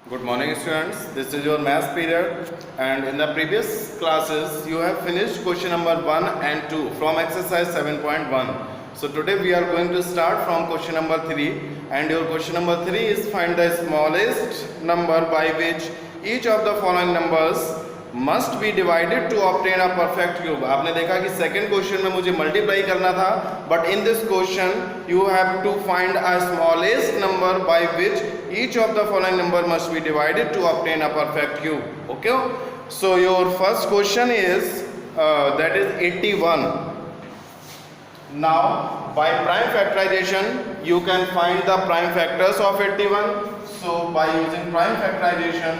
Good morning students, this is your math period and in the previous classes you have finished question number 1 and 2 from exercise 7.1. So today we are going to start from question number 3 and your question number 3 is find the smallest number by which each of the following numbers must be divided to obtain a perfect cube. आपने देखा कि second question में मुझे multiply करना था but in this question you have to find a smallest number by which each of the following number must be divided to obtain a perfect cube. Okay, so your first question is that is 81. Now by prime factorization you can find the prime factors of 81. So by using prime factorization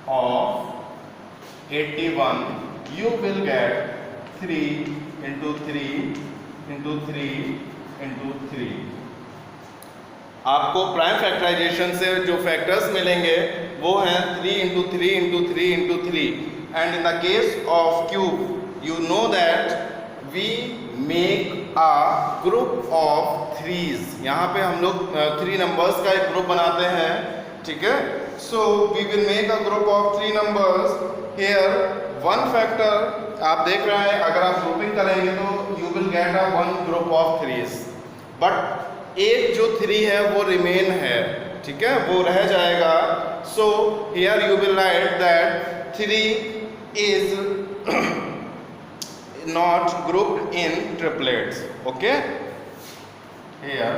of 81 you will get 3 into 3 into 3 into 3. आपको prime factorisation से जो factors मिलेंगे वो हैं 3 into 3 into 3 into 3 and in the case of cube you know that we make a group of threes. यहाँ पे हम लोग 3 नंबर्स का एक ग्रुप बनाते हैं, ठीक है. So we will make a group of 3 numbers. Here one factor आप देख रहे हैं, अगर आप ग्रुपिंग करेंगे तो you will get a one group of threes, but एक जो 3 है वो रिमेन है, ठीक है, वो रह जाएगा. So here you will write that 3 is not grouped in triplets. Okay, here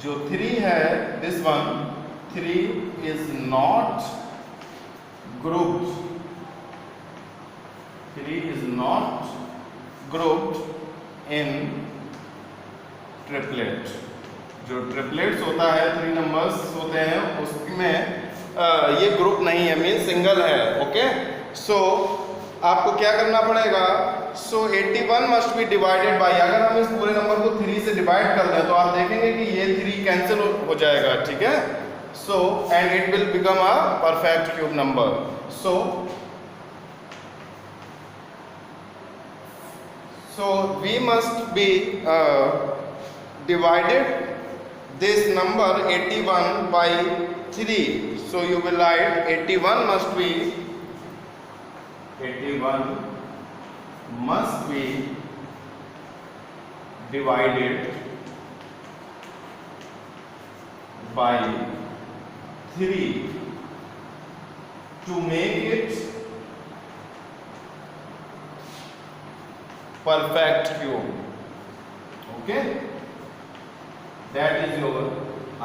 जो 3 है this one 3 is not grouped. 3 is not grouped in triplet. जो ट्रिपलेट्स होता है 3 नंबर्स होते हैं उसमें ये ग्रुप नहीं है, मीन सिंगल है. ओके, सो आपको क्या करना पड़ेगा. सो 81 मस्ट बी डिवाइडेड बाई, अगर हम इस पूरे नंबर को 3 से डिवाइड कर दें तो आप देखेंगे कि ये 3 कैंसिल हो जाएगा, ठीक है. So and it will become a perfect cube number. So we must be divided this number 81 by 3. So you will write 81 must be divided by 3 to make it perfect cube. Okay, that is your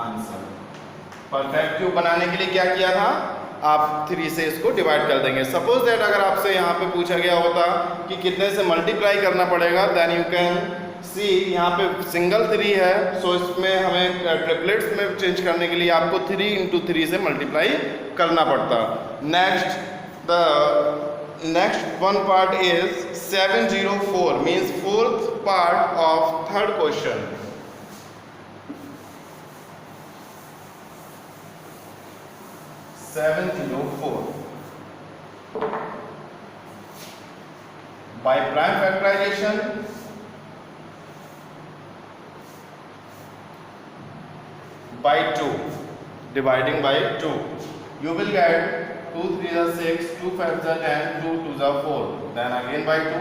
answer. Perfect cube बनाने के लिए क्या किया था, आप 3 से इसको divide कर देंगे. सपोज दैट अगर आपसे यहाँ पे पूछा गया होता कि कितने से मल्टीप्लाई करना पड़ेगा, देन यू कैन सी यहाँ पे सिंगल 3 है. सो इसमें हमें ट्रिपलेट्स में चेंज करने के लिए आपको 3 into 3 से मल्टीप्लाई करना पड़ता. Next one part is 704 means fourth part of third question. By prime factorization by 2, dividing by 2, you will get 2 3 are 6, 2 5 are 10, 2 2 are 4. Then again by 2,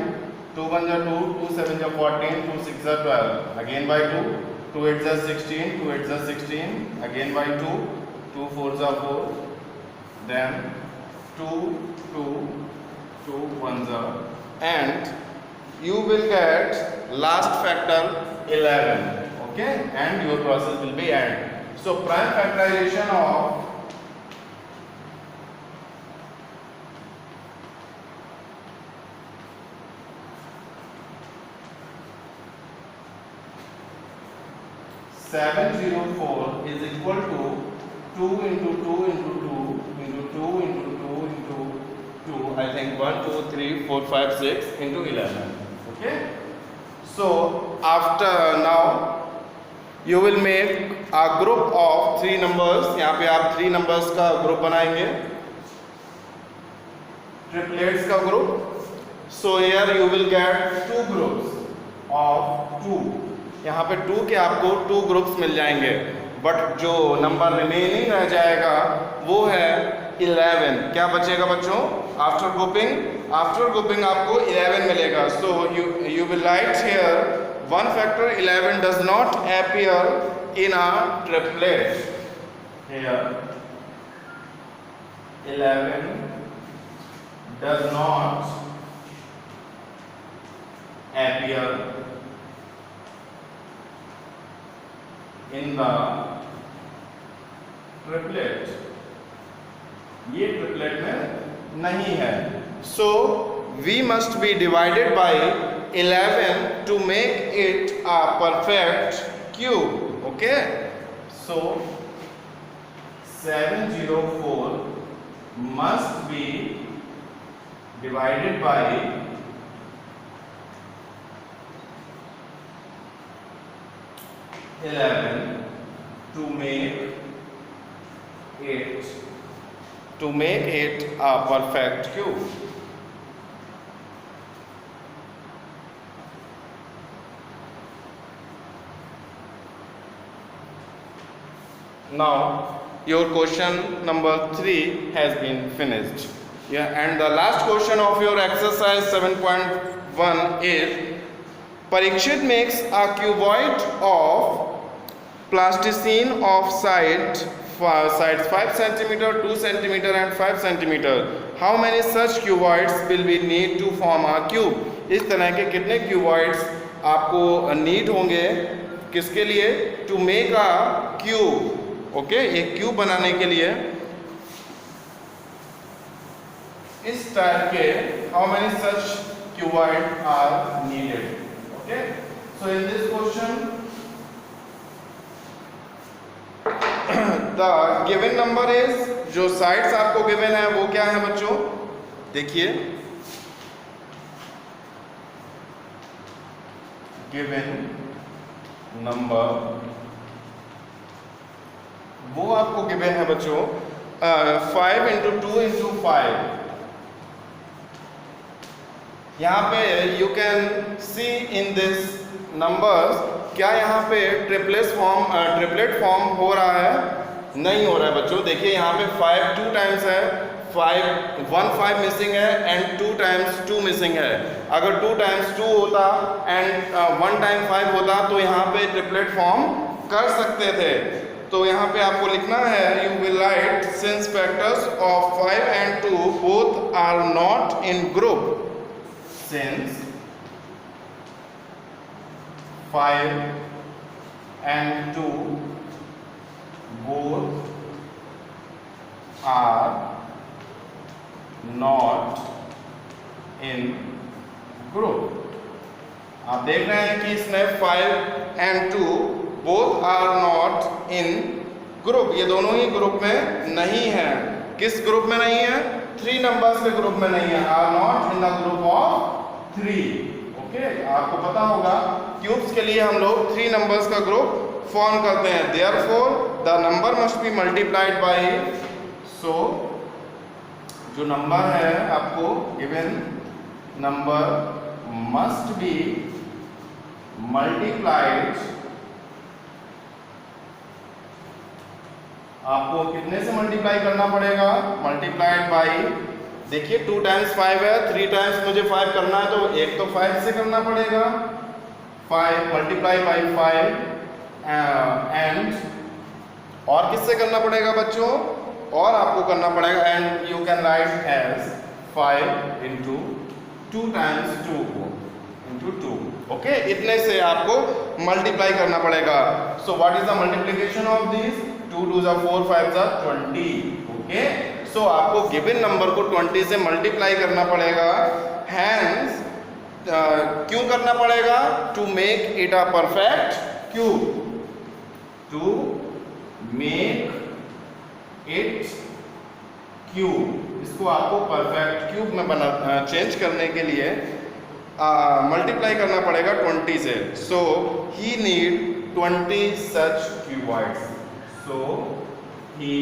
2 1 are 2, 2 7 are 14, 2 6 are 12. Again by 2, 2 8 are 16, 2 8 are 16. Again by 2, 2 4 are 4. Then 2 2 2 1 are, and you will get last factor 11. Okay, and your process will be end. So prime factorization of 704 is equal to 2 into 2 into 2 into 2 into 2 into 2, I think 1 2 3 4 5 6 into 11. Okay, so after now you will make a group of 3 numbers. यहाँ पे आप 3 numbers का group बनाएंगे. triplets का group. So here you will get two groups of 2. यहाँ पे 2 के आपको 2 ग्रुप्स मिल जाएंगे, बट जो नंबर रिमेनिंग रह जाएगा वो है 11. क्या बचेगा बच्चों? आफ्टर ग्रुपिंग आपको 11 मिलेगा. So you will right here 1 factor 11 does not appear in a triplet. Here 11 does not appear in the triplet. ये ट्रिपलेट में नहीं है. So we must be divided by 11 to make it a perfect cube. Okay, so 704 must be divided by 11 to make it a perfect cube. Now your question number 3 has been finished. Yeah, and the last question of your exercise 7.1 is Parikshit makes a cuboid of plasticine of sides 5 cm, 2 cm and 5 cm. How many such cuboids will we need to form a cube? इस तरह के कितने cuboids आपको need होंगे किसके लिए? To make a cube. Okay, एक cube बनाने के लिए इस टाइप के how many such cuboid are needed. Okay, so in this question the given number is, जो साइड्स आपको गिवन है वो क्या है बच्चों? देखिए, गिवन नंबर वो आपको गिवन है बच्चों 5 into 2 into 5. यहाँ पे you can see in this numbers, क्या यहाँ पे ट्रिपलेट फॉर्म हो रहा है? नहीं हो रहा है बच्चों. देखिए यहाँ पे 5 2 टाइम्स है, 1 5 मिसिंग है एंड 2 टाइम्स 2 मिसिंग है. अगर 2 टाइम्स 2 होता एंड 1 टाइम 5 होता तो यहाँ पे ट्रिपलेट फॉर्म कर सकते थे. तो यहाँ पे आपको लिखना है, you will write since factors of 5 and 2 both are not in group, since 5 and 2 both are not in group. आप देख रहे हैं कि इसमें 5 and 2 both are not in group, ये दोनों ही ग्रुप में नहीं है. किस ग्रुप में नहीं है? 3 नंबर्स के ग्रुप में नहीं है. are not in the group of 3. Okay, आपको पता होगा क्यूब्स के लिए हम लोग 3 नंबर्स का ग्रुप फॉर्म करते हैं. Therefore the number must be multiplied by, so जो नंबर है आपको given number must be multiplied. आपको कितने से मल्टीप्लाई करना पड़ेगा? मल्टीप्लाइड बाय, देखिए 2 टाइम्स 5 है, 3 टाइम्स मुझे 5 करना है तो एक तो 5 से करना पड़ेगा. 5 मल्टीप्लाई बाय 5 एंड और किससे करना पड़ेगा बच्चों? और आपको करना पड़ेगा and you can write as 5 into 2 times 2 into 2. Okay, इतने से आपको मल्टीप्लाई करना पड़ेगा. So what is the multiplication of this? 2 2 are 4 5 are 20. Okay, so आपको गिवन नंबर को 20 से मल्टीप्लाई करना पड़ेगा. हैंस क्यों करना पड़ेगा? To make it a perfect cube. To make it cube, इसको आपको परफेक्ट क्यूब में बना चेंज करने के लिए मल्टीप्लाई करना पड़ेगा 20 से. सो ही नीड 20 सच क्यूबॉइड्स. सो ही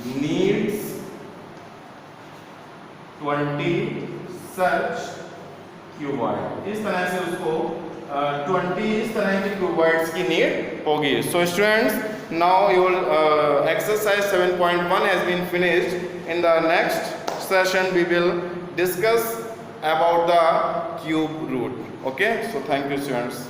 needs 20 such क्यूबॉइड, इस तरह से उसको 20 इस तरह के क्यूबॉइड्स की नीड होगी. So students, now your exercise 7.1 has been finished. In the next session we will discuss about the cube root. Okay, so thank you students.